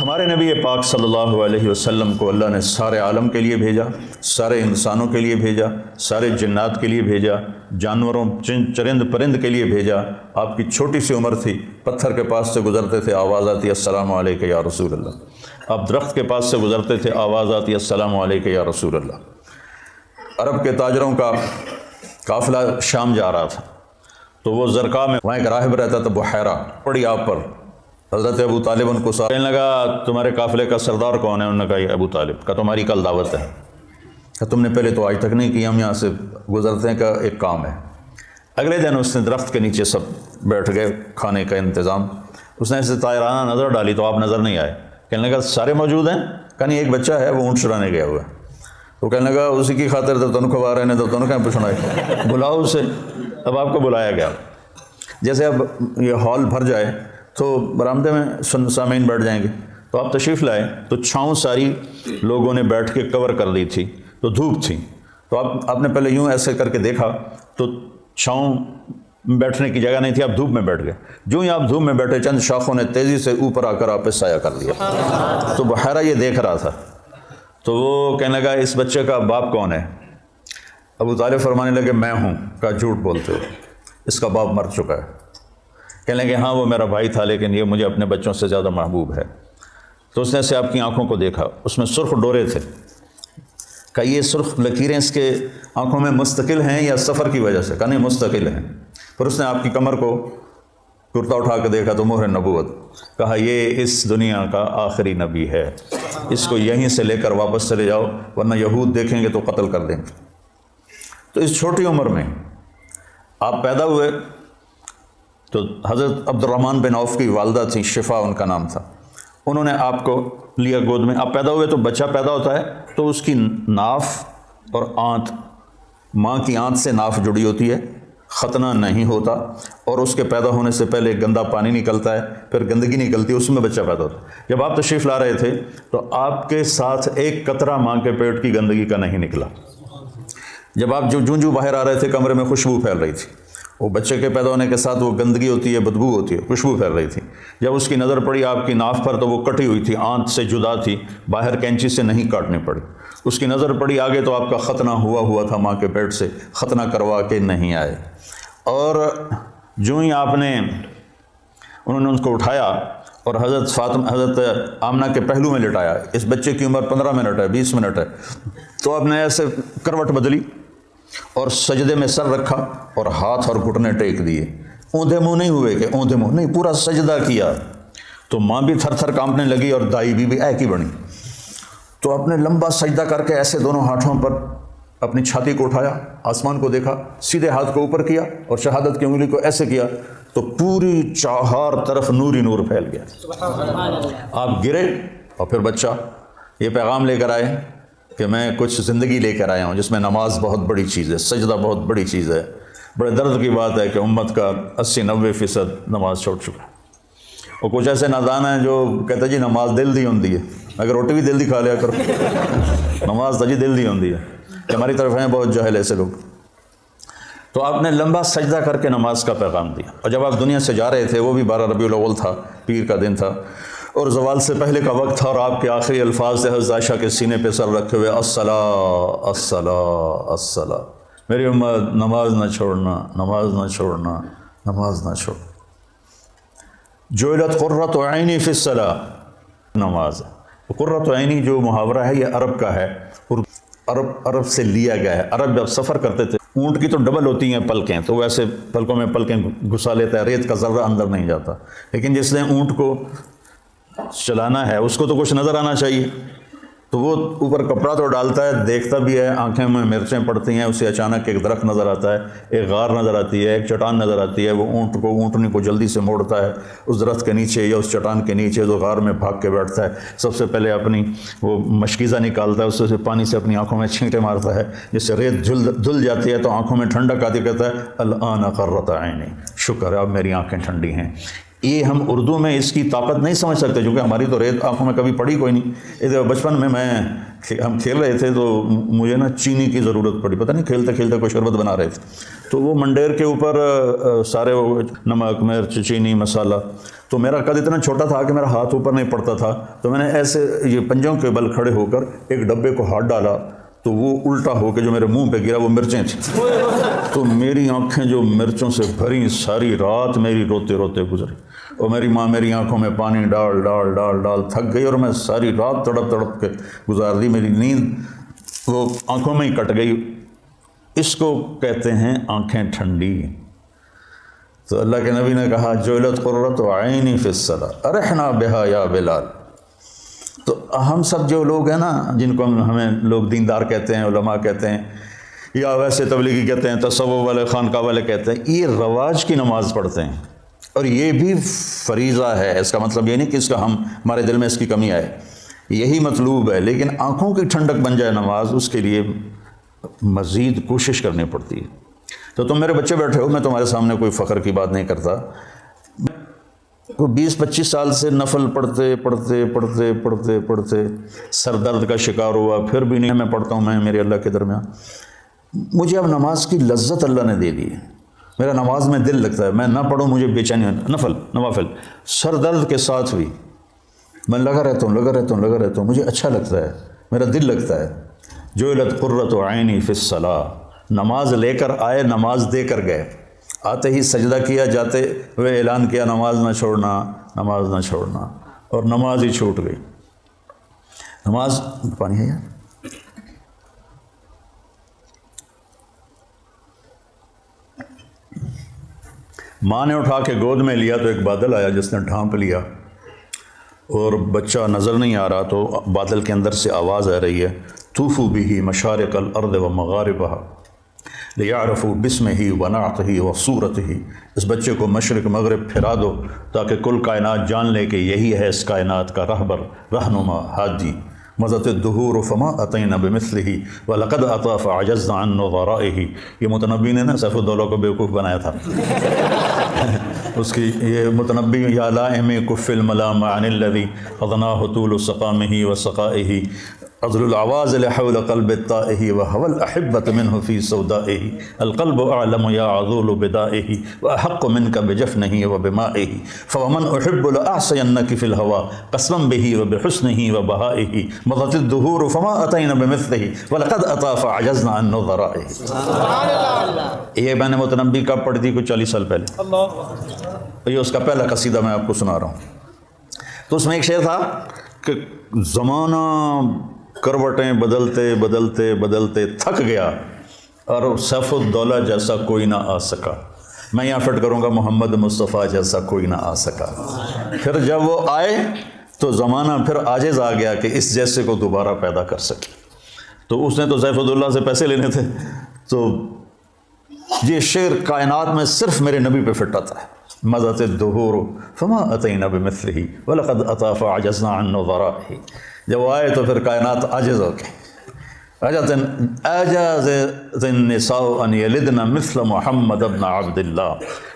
ہمارے نبی پاک صلی اللہ علیہ وسلم کو اللہ نے سارے عالم کے لیے بھیجا، سارے انسانوں کے لیے بھیجا، سارے جنات کے لیے بھیجا، جانوروں چرند پرند کے لیے بھیجا۔ آپ کی چھوٹی سی عمر تھی، پتھر کے پاس سے گزرتے تھے، آواز آتی السلام علیکہ یا رسول اللہ۔ آپ درخت کے پاس سے گزرتے تھے، آواز آتی السلام علیکہ یا رسول اللہ۔ عرب کے تاجروں کا قافلہ شام جا رہا تھا، تو وہ زرقاء میں وہاں ایک راہب رہتا تھا، بحیرہ، پڑی آپ پر۔ حضرت ابو طالب ان کو کہنے لگا تمہارے قافلے کا سردار کون ہے؟ انہوں نے کہا یہ ابو طالب۔ کہا تمہاری کل دعوت ہے؟ کہ تم نے پہلے تو آج تک نہیں کی، ہم یہاں سے گزرتے ہیں، کہ ایک کام ہے۔ اگلے دن اس نے درخت کے نیچے سب بیٹھ گئے، کھانے کا انتظام۔ اس نے ایسے طائرانہ نظر ڈالی تو آپ نظر نہیں آئے۔ کہنے لگا سارے موجود ہیں؟ کہ نہیں، ایک بچہ ہے وہ اونٹ چرانے گیا ہوا ہے۔ تو کہنے لگا اسی کی خاطر تو تنو کھوا رہے ہیں، تو تنو کہیں پوچھنا ہے، بلاؤ اسے۔ اب آپ کو بلایا گیا۔ جیسے اب یہ ہال بھر جائے تو برآمدے میں سامعین بیٹھ جائیں گے، تو آپ تشریف لائے تو چھاؤں ساری لوگوں نے بیٹھ کے کور کر دی تھی، تو دھوپ تھی، تو آپ نے پہلے یوں ایسے کر کے دیکھا تو چھاؤں بیٹھنے کی جگہ نہیں تھی، آپ دھوپ میں بیٹھ گئے۔ جو ہی آپ دھوپ میں بیٹھے، چند شاخوں نے تیزی سے اوپر آ کر آپ پہ سایہ کر دیا۔ تو بحیرہ یہ دیکھ رہا تھا، تو وہ کہنے لگا اس بچے کا باپ کون ہے؟ ابو طالب فرمانے لگے میں ہوں۔ کہا جھوٹ بولتے ہو، اس کا باپ مر چکا ہے۔ کہنے لگے ہاں وہ میرا بھائی تھا، لیکن یہ مجھے اپنے بچوں سے زیادہ محبوب ہے۔ تو اس نے سے آپ کی آنکھوں کو دیکھا، اس میں سرخ ڈورے تھے۔ کہ یہ سرخ لکیریں اس کے آنکھوں میں مستقل ہیں یا سفر کی وجہ سے؟ کہا نہیں مستقل ہیں۔ پھر اس نے آپ کی کمر کو کرتا اٹھا کے دیکھا تو مہر نبوت۔ کہا یہ اس دنیا کا آخری نبی ہے، اس کو یہیں سے لے کر واپس چلے جاؤ، ورنہ یہود دیکھیں گے تو قتل کر دیں گے۔ تو اس چھوٹی عمر میں آپ پیدا ہوئے تو حضرت عبد الرحمن بن عوف کی والدہ تھی، شفا ان کا نام تھا، انہوں نے آپ کو لیا گود میں۔ آپ پیدا ہوئے تو بچہ پیدا ہوتا ہے تو اس کی ناف اور آنت، ماں کی آنت سے ناف جڑی ہوتی ہے، ختنہ نہیں ہوتا، اور اس کے پیدا ہونے سے پہلے گندا پانی نکلتا ہے، پھر گندگی نکلتی ہے، اس میں بچہ پیدا ہوتا ہے۔ جب آپ تشریف لا رہے تھے تو آپ کے ساتھ ایک قطرہ ماں کے پیٹ کی گندگی کا نہیں نکلا۔ جب آپ جو باہر آ رہے تھے کمرے میں خوشبو پھیل رہی تھی، وہ بچے کے پیدا ہونے کے ساتھ وہ گندگی ہوتی ہے، بدبو ہوتی ہے، خوشبو پھیل رہی تھی۔ جب اس کی نظر پڑی آپ کی ناف پر تو وہ کٹی ہوئی تھی، آنت سے جدا تھی، باہر کینچی سے نہیں کاٹنی پڑی۔ اس کی نظر پڑی آگے تو آپ کا ختنہ ہوا تھا ماں کے پیٹ سے، ختنہ کروا کے نہیں آئے۔ اور جو ہی آپ نے انہوں نے ان کو اٹھایا اور حضرت آمنہ کے پہلو میں لٹایا، اس بچے کی عمر 15 منٹ ہے، 20 منٹ ہے، تو آپ نے ایسے کروٹ بدلی اور سجدے میں سر رکھا اور ہاتھ اور گھٹنے ٹیک دیے۔ اوندھے منہ نہیں ہوئے، کہ اوندھے منہ نہیں، پورا سجدہ کیا۔ تو ماں بھی تھر تھر کانپنے لگی اور دائی بھی ایک ہی بنی۔ تو آپ نے لمبا سجدہ کر کے ایسے دونوں ہاتھوں پر اپنی چھاتی کو اٹھایا، آسمان کو دیکھا، سیدھے ہاتھ کو اوپر کیا اور شہادت کی انگلی کو ایسے کیا، تو پوری چار طرف نور ہی نور پھیل گیا۔ آپ گرے اور پھر بچہ یہ پیغام لے کر آئے کہ میں کچھ زندگی لے کر آیا ہوں جس میں نماز بہت بڑی چیز ہے، سجدہ بہت بڑی چیز ہے۔ بڑے درد کی بات ہے کہ امت کا 80-90% نماز چھوڑ چکا ہے۔ اور کچھ ایسے نادان ہیں جو کہتے ہیں جی نماز دل دی ہوندی ہے، اگر روٹی بھی دل دی کھا لیا کرو، نماز تو جی دل دی ہوندی ہے۔ کہ ہماری طرف ہیں بہت جاہل ایسے لوگ۔ تو آپ نے لمبا سجدہ کر کے نماز کا پیغام دیا، اور جب آپ دنیا سے جا رہے تھے وہ بھی 12 ربیع الاول تھا، پیر کا دن تھا، اور زوال سے پہلے کا وقت تھا، اور آپ کے آخری الفاظ تھے حضرت عائشہ کے سینے پہ سر رکھے ہوئے، الصلاۃ الصلاۃ الصلاۃ، میری امت نماز نہ چھوڑنا، نماز نہ چھوڑنا، نماز نہ چھوڑ۔ جعلت قرۃ عینی فی الصلاۃ، نماز۔ قرۃ عینی جو محاورہ ہے یہ عرب کا ہے، عرب سے لیا گیا ہے۔ عرب جب سفر کرتے تھے، اونٹ کی تو ڈبل ہوتی ہیں پلکیں، تو ویسے پلکوں میں پلکیں گھسا لیتا ہے، ریت کا ذرہ اندر نہیں جاتا، لیکن جس نے اونٹ کو چلانا ہے اس کو تو کچھ نظر آنا چاہیے، تو وہ اوپر کپڑا تو ڈالتا ہے، دیکھتا بھی ہے، آنکھیں میں مرچیں پڑتی ہیں، اسے اچانک ایک درخت نظر آتا ہے، ایک غار نظر آتی ہے، ایک چٹان نظر آتی ہے، وہ اونٹنی کو جلدی سے موڑتا ہے اس درخت کے نیچے یا اس چٹان کے نیچے، جو غار میں بھاگ کے بیٹھتا ہے، سب سے پہلے اپنی وہ مشکیزہ نکالتا ہے، اس سے پانی سے اپنی آنکھوں میں چھینٹے مارتا ہے، جس سے ریت دھل جاتی ہے تو آنکھوں میں ٹھنڈک آتی، کہتا ہے الآن قرۃ عینی، شکر ہے اب میری آنکھیں ٹھنڈی ہیں۔ یہ ہم اردو میں اس کی طاقت نہیں سمجھ سکتے، کیونکہ ہماری تو ریت آنکھوں میں کبھی پڑی کوئی نہیں۔ ادھر بچپن میں ہم کھیل رہے تھے تو مجھے نا چینی کی ضرورت پڑی، پتہ نہیں کھیلتے کھیلتے کوئی شربت بنا رہے تھے، تو وہ منڈیر کے اوپر سارے وہ نمک مرچ چینی مسالہ، تو میرا قد اتنا چھوٹا تھا کہ میرا ہاتھ اوپر نہیں پڑتا تھا، تو میں نے ایسے یہ پنجوں کے بل کھڑے ہو کر ایک ڈبے کو ہاتھ ڈالا تو وہ الٹا ہو کے جو میرے منہ پہ گرا وہ مرچیں تھیں، تو میری آنکھیں جو مرچوں سے بھری، ساری رات میری روتے روتے گزری، اور میری ماں میری آنکھوں میں پانی ڈال ڈال ڈال ڈال تھک گئی، اور میں ساری رات تڑپ تڑپ کے گزار دی، میری نیند وہ آنکھوں میں ہی کٹ گئی۔ اس کو کہتے ہیں آنکھیں ٹھنڈی۔ تو اللہ کے نبی نے کہا جعلت قرۃ عینی فی الصلاۃ ارحنا بہا یا بلال۔ تو ہم سب جو لوگ ہیں نا، جن کو ہمیں لوگ دیندار کہتے ہیں، علماء کہتے ہیں، یا ویسے تبلیغی کہتے ہیں، تصوف والے خانقاہ والے کہتے ہیں، یہ رواج کی نماز پڑھتے ہیں، اور یہ بھی فریضہ ہے۔ اس کا مطلب یہ نہیں کہ اس کا ہمارے دل میں اس کی کمی آئے، یہی مطلوب ہے، لیکن آنکھوں کی ٹھنڈک بن جائے نماز، اس کے لیے مزید کوشش کرنی پڑتی ہے۔ تو تم میرے بچے بیٹھے ہو، میں تمہارے سامنے کوئی فخر کی بات نہیں کرتا، کوئی 20-25 سال سے نفل پڑھتے پڑھتے پڑھتے پڑھتے پڑھتے سر درد کا شکار ہوا، پھر بھی نہیں میں پڑھتا ہوں، میں میرے اللہ کے درمیان مجھے اب نماز کی لذت اللہ نے دے دی ہے، میرا نماز میں دل لگتا ہے، میں نہ پڑھوں مجھے بے چینی، نوافل سر درد کے ساتھ بھی میں لگا رہتا ہوں، مجھے اچھا لگتا ہے، میرا دل لگتا ہے۔ جعلت قرۃ عینی فی الصلاۃ، نماز لے کر آئے، نماز دے کر گئے، آتے ہی سجدہ کیا، جاتے ہوئے اعلان کیا نماز نہ چھوڑنا، نماز نہ چھوڑنا، اور نماز ہی چھوٹ گئی۔ نماز پانی ہے یار، ماں نے اٹھا کے گود میں لیا تو ایک بادل آیا جس نے ڈھانپ لیا، اور بچہ نظر نہیں آ رہا، تو بادل کے اندر سے آواز آ رہی ہے طوفوا بہ مشارق الارض و مغاربها لیعرفوا باسمہ و نعتہ و صورتہ، اس بچے کو مشرق مغرب پھرا دو تاکہ کل کائنات جان لے کہ یہی ہے اس کائنات کا رہبر، رہنما، ہادی۔ مضت الدہور فما اتینا بمثلہ ولقد اتی فعجزنا عن نظرائہ، یہ متنبی نے نا سیف الدولہ کو بیوقوف بنایا تھا، اس کی یہ متنبی یا لائم کف الملام عن الذی اضناہ طول سقامہ و سقائہ عذل العواز لحول قلب الطائہ وهو الأحبة منه في سودائه القلب أعلم يا عذول بدائه وأحق منك بجفنه وبمائه فومن أحب لأعصينك في الهوى قسما به وبحسنه وبهائه مضت الدهور فما أتينا بمثله ولقد أتى فعجزنا عن نظرائه۔ یہ میں نے متنبی کب پڑھی تھی؟ کچھ 40 سال پہلے، یہ اس کا پہلا قصیدہ میں آپ کو سنا رہا ہوں۔ تو اس میں ایک شعر تھا کہ زمانہ کروٹیں بدلتے بدلتے بدلتے تھک گیا، اور سیف الدولہ جیسا کوئی نہ آ سکا، میں یہاں فٹ کروں گا محمد مصطفیٰ جیسا کوئی نہ آ سکا۔ پھر جب وہ آئے تو زمانہ پھر عاجز آ گیا کہ اس جیسے کو دوبارہ پیدا کر سکے، تو اس نے تو سیف الدولہ سے پیسے لینے تھے، تو یہ شعر کائنات میں صرف میرے نبی پہ فٹ آتا ہے۔ مضت الدہور فما اتینا بمثلہ ولقد اتی فعجزنا عن نظرائہ، جب وہ آئے تو پھر کائنات عاجز ہو گئی۔ اعجز النساء ان یلدن مثل محمد بن عبد اللہ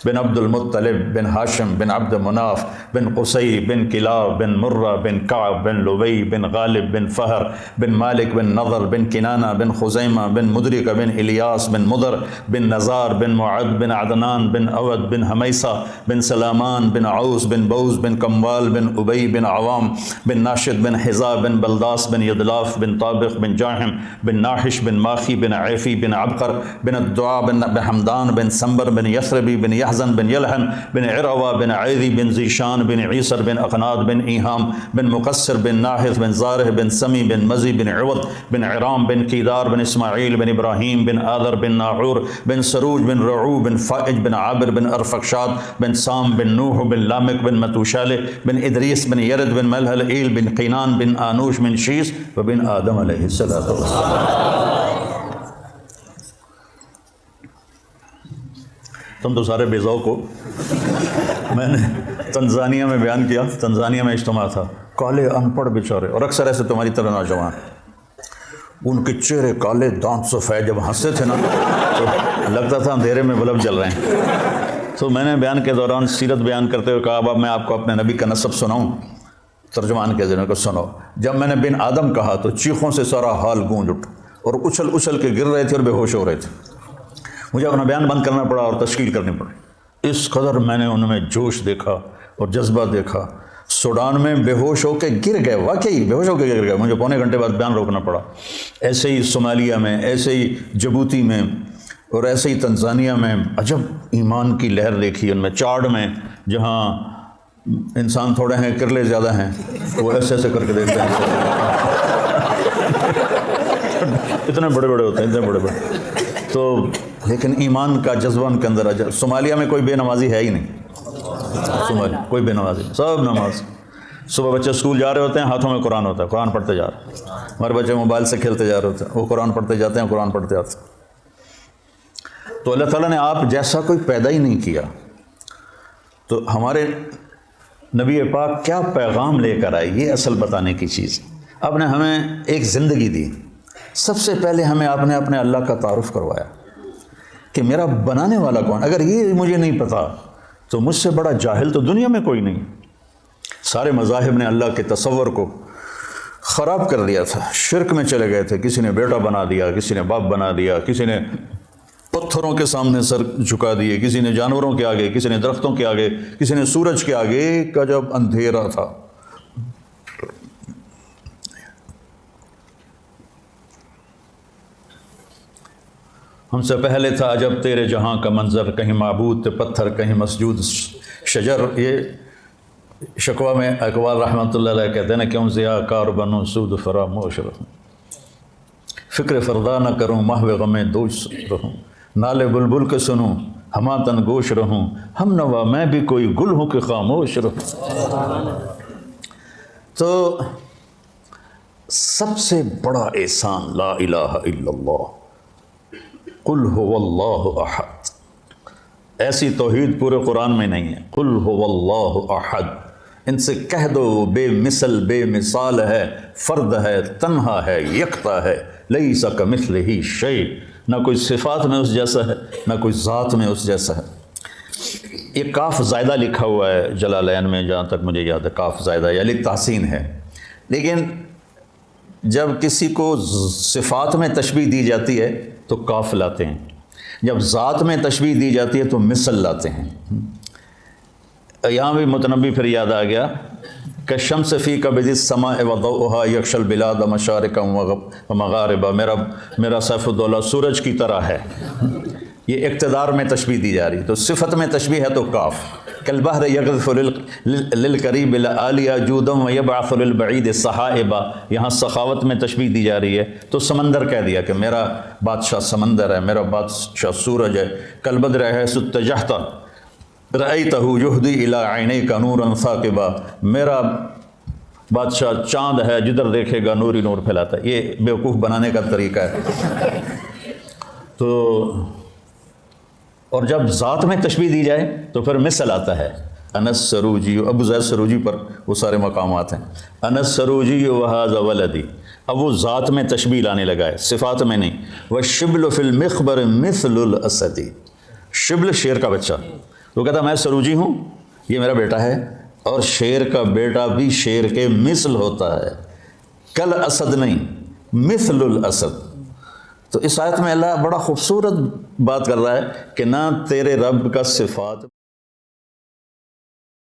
بن عبد المطلب بن ہاشم بن عبد مناف بن قصی بن کلاب بن مرہ بن کعب بن لبی بن غالب بن فہر بن مالک بن نضر بن کنانہ بن خزیمہ بن مدرکہ بن الیاس بن مدر بن نزار بن معد بن عدنان بن عود بن حمیسہ بن سلامان بن عوس بن بوز بن کموال بن ابی بن عوام بن ناشد بن حذا بن بلداس بن یدلاف بن طابق بن جاہم بن ناحش بن ماخی بن عیفی بن عبقر بن الدعاء بن حمدان بن سنبر بن یثربی بن یحزن بن یلحن بن عروہ بن عیدی بن زیشان بن عیسر بن اقناد بن ایہام بن مقصر بن ناحث بن زارح بن سمی بن مزی بن عوض بن عرام بن کیدار بن اسماعیل بن ابراہیم بن آذر بن ناعور بن سروج بن رعو بن فائج بن عابر بن ارفقشاد بن سام بن نوح بن لامک بن متوشالہ بن ادریس بن یرد بن ملحل بن قینان بن آنوش بن شیس وبن آدم علیہ السلام۔ تم تو سارے بیزاؤ کو میں نے تنزانیہ میں بیان کیا، تنزانیہ میں اجتماع تھا، کالے ان پڑھ بیچارے، اور اکثر ایسے تمہاری طرح نوجوان، ان کے چہرے کالے، دانت سفید، جب ہنستے تھے نا تو لگتا تھا اندھیرے میں بلب جل رہے ہیں، تو میں نے بیان کے دوران سیرت بیان کرتے ہوئے کہا اب میں آپ کو اپنے نبی کا نسب سناؤں؟ ترجمان کے ذریعے کو سنو۔ جب میں نے بن آدم کہا تو چیخوں سے سارا حال گونج اٹھ اور اچھل اچھل کے گر رہے تھے اور بے ہوش ہو رہے تھے۔ مجھے اپنا بیان بند کرنا پڑا اور تشکیل کرنی پڑی۔ اس قدر میں نے ان میں جوش دیکھا اور جذبہ دیکھا، سوڈان میں بے ہوش ہو کے گر گئے، واقعی بے ہوش ہو کے گر گئے، مجھے پونے گھنٹے بعد بیان روکنا پڑا۔ ایسے ہی صومالیہ میں، ایسے ہی جبوتی میں اور ایسے ہی تنزانیہ میں عجب ایمان کی لہر دیکھی۔ ان میں چاڈ میں جہاں انسان تھوڑے ہیں کرلے زیادہ ہیں، وہ ایسے ایسے کر کے دیکھتے ہیں، اتنے بڑے بڑے ہوتے ہیں، اتنے بڑے بڑے۔ تو لیکن ایمان کا جذبہ ان کے اندر عجب۔ صومالیہ میں کوئی بے نمازی ہے ہی نہیں، صومالیہ کوئی بے نمازی نہیں، سب نماز۔ صبح بچے اسکول جا رہے ہوتے ہیں، ہاتھوں میں قرآن ہوتا ہے، قرآن پڑھتے جا رہے ہیں۔ ہمارے بچے موبائل سے کھیلتے جا رہے ہوتے ہیں، وہ قرآن پڑھتے جاتے ہیں، قرآن پڑھتے آتے ہیں۔ تو اللہ تعالیٰ نے آپ جیسا کوئی پیدا ہی نہیں کیا۔ تو ہمارے نبی پاک کیا پیغام لے کر آئے، یہ اصل بتانے کی چیز۔ آپ نے ہمیں ایک زندگی دی۔ سب سے پہلے ہمیں آپ نے اپنے اللہ کا تعارف کروایا کہ میرا بنانے والا کون۔ اگر یہ مجھے نہیں پتا تو مجھ سے بڑا جاہل تو دنیا میں کوئی نہیں۔ سارے مذاہب نے اللہ کے تصور کو خراب کر دیا تھا، شرک میں چلے گئے تھے۔ کسی نے بیٹا بنا دیا، کسی نے باپ بنا دیا، کسی نے پتھروں کے سامنے سر جھکا دیے، کسی نے جانوروں کے آگے، کسی نے درختوں کے آگے، کسی نے سورج کے آگے۔ کا جب اندھیرا تھا، ہم سے پہلے تھا جب تیرے جہاں کا منظر، کہیں معبود تھے پتھر، کہیں مسجود شجر۔ یہ شکوہ میں اقبال رحمۃ اللہ علیہ کہتے ہیں نا، کیوں ضیاء کار بنوں سود فراموش رہوں، فکر فردا نہ کروں محو غم دوش رہوں، نالے بلبل کے سنوں ہماتن گوش رہوں، ہم نوا میں بھی کوئی گل ہوں کہ خاموش رہوں۔ تو سب سے بڑا احسان لا الہ الا اللہ، قل هو اللہ احد۔ ایسی توحید پورے قرآن میں نہیں ہے۔ قل هو اللہ احد، ان سے کہہ دو بے مثل بے مثال ہے، فرد ہے، تنہا ہے، یکتا ہے، لیس کمثلہ شیء، نہ کوئی صفات میں اس جیسا ہے، نہ کوئی ذات میں اس جیسا ہے۔ یہ کاف زائدہ لکھا ہوا ہے جلالین میں، جہاں تک مجھے یاد ہے، کاف زائدہ یا للتحسین ہے۔ لیکن جب کسی کو صفات میں تشبیہ دی جاتی ہے تو کاف لاتے ہیں، جب ذات میں تشبیہ دی جاتی ہے تو مثل لاتے ہیں۔ یہاں بھی متنبی پھر یاد آ گیا کہ شمس فی کبد السماء وضوءها یغشی البلاد مشارقا ومغاربا، میرا سیف الدولہ سورج کی طرح ہے۔ یہ اقتدار میں تشبیہ دی جا رہی، تو صفت میں تشبیہ ہے تو کاف۔ کالبحر یغرف للقریب العالیہ جودا ویبعث للبعید سحائبا، یہاں سخاوت میں تشبیہ دی جا رہی ہے تو سمندر کہہ دیا کہ میرا بادشاہ سمندر ہے، میرا بادشاہ سورج ہے۔ کالبدر حیث اتجہت رأیتہ یہدی الی عینیک نورا ثاقبا، میرا بادشاہ چاند ہے، جدھر دیکھے گا نور ہی نور پھیلاتا ہے۔ یہ بیوقوف بنانے کا طریقہ ہے۔ تو اور جب ذات میں تشبیہ دی جائے تو پھر مثل آتا ہے۔ انس سروجی، ابو زید سروجی پر وہ سارے مقامات ہیں۔ انس سروجی وہذا ولدی، اب وہ ذات میں تشبیہ لانے لگا ہے، صفات میں نہیں۔ والشبل فی المخبر مثل الاسد، شبل شیر کا بچہ، وہ کہتا میں سروجی ہوں، یہ میرا بیٹا ہے، اور شیر کا بیٹا بھی شیر کے مثل ہوتا ہے، کل اسد نہیں، مثل الاسد۔ تو اس آیت میں اللہ بڑا خوبصورت بات کر رہا ہے کہ نہ تیرے رب کا صفات